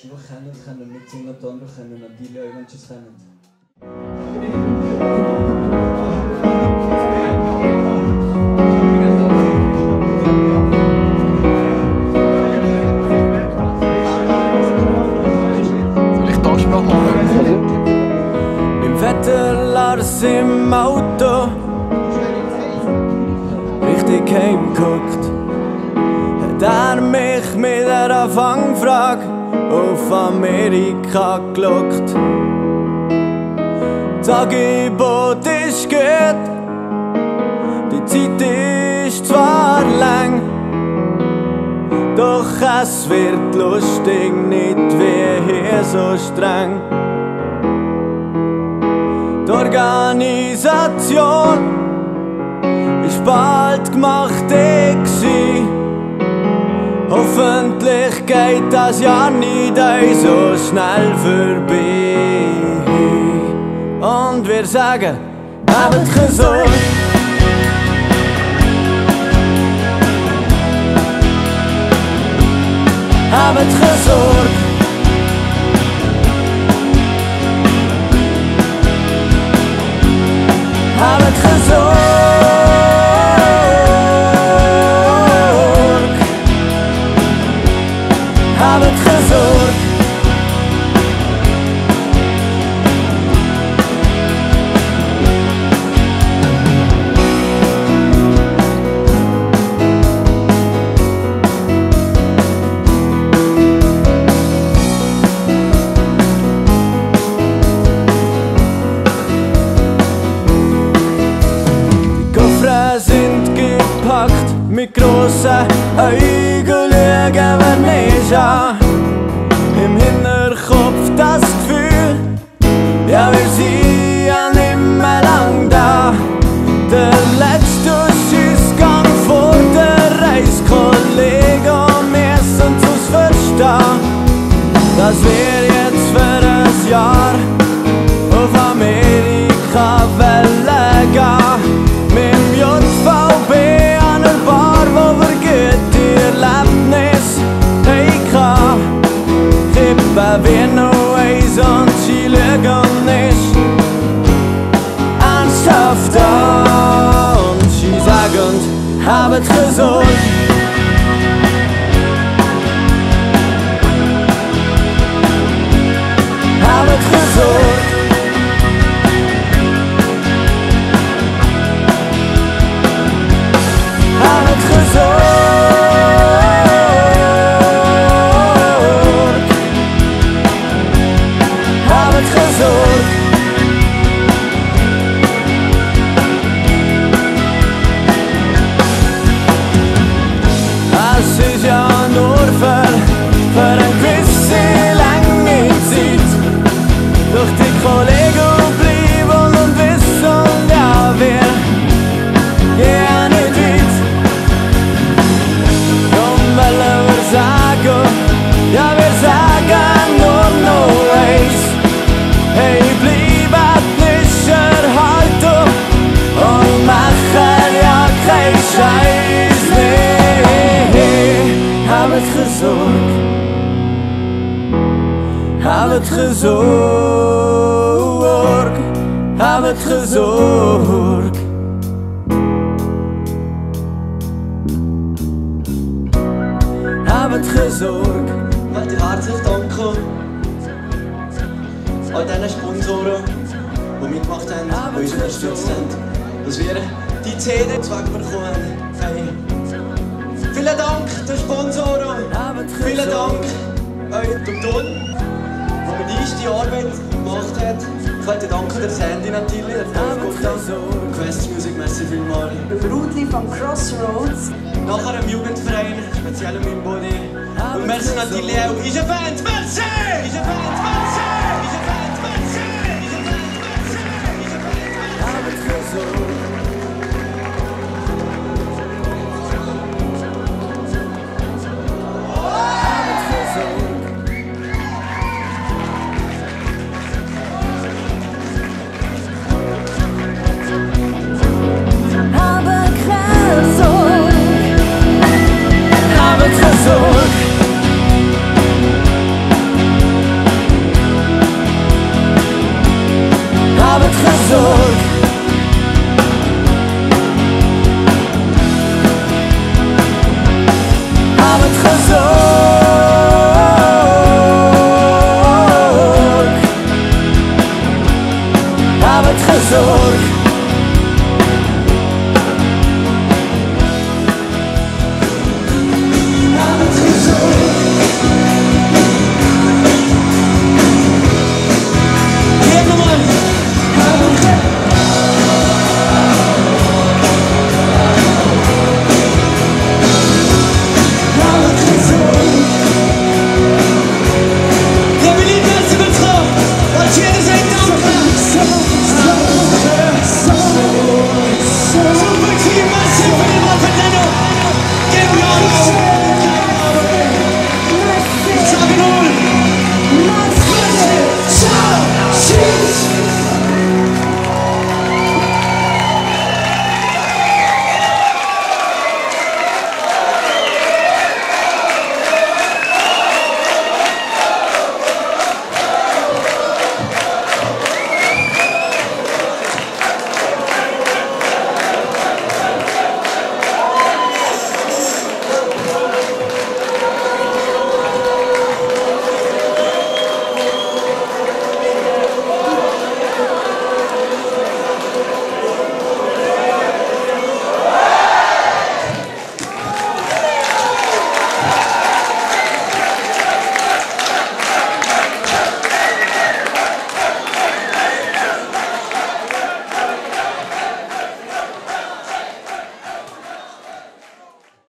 die können mitsingen und die anderen können natürlich auch, wenn sie es kennen. Soll ich die Ansprache machen? Im Wetter Lars im Auto richtig heimgeguckt, hat er mich mit einer Fangfrage auf Amerika gelockt. Das Angebot ist gut, die Zeit ist zwar lang, doch es wird lustig, nicht wie hier so streng. Die Organisation ist bald gemacht, hoffentlich geht das Jahr nicht so schnell vorbei. Und wir sagen, habt keine Sorge. Habt keine Sorge. Habt keine Sorge. Habt keine Sorge. Sind gepackt, mit grossen Augen schauen wir nicht an. Im Hinterkopf das Gefühl, ja wir sind ja nicht mehr lang da. Der letzte Schiessgang vor der Reiskollege müssen uns verstehen, dass wir jetzt für ein Jahr auf Amerika wollen gehen. Mit dem JVB an der Bar, wo wir gute Erlebnis hatten. Kippen wir noch eins und sie schauen nicht ernsthaft an. Und sie sagen, habt keine Sorge. Habt keine Sorge. Habt keine Sorge. Habt keine Sorge. Es ist ja nur für eine gewisse lange Zeit. Doch die Kollegen bleiben und wissen, ja wir gehen nicht weit. Ja, wir sagen nur noch eins. Hey, bleibt nicht erhalten und machen ja kein Scheiß. Nee, habt keine Sorge. Habt keine Sorge. Habt keine Sorge. Habt keine Sorge. Ich möchte herzlich danken all diesen Sponsoren, die mitgemacht haben, die uns unterstützt haben, dass wir die CD wegbekommen haben. Vielen Dank den Sponsoren, vielen Dank euch dem Ton, der mit uns die Arbeit gemacht hat. Ich möchte danken der Sandy natürlich, der Wolfgang, Quest Music, merci vielmals. Rudli von Crossroads. Nachher im Jugendverein, speziell im Body. Und merci natürlich auch iischer Band, merci! Iischer Band, merci! Iischer Band, merci! Iischer Band, merci! Iischer Band, merci!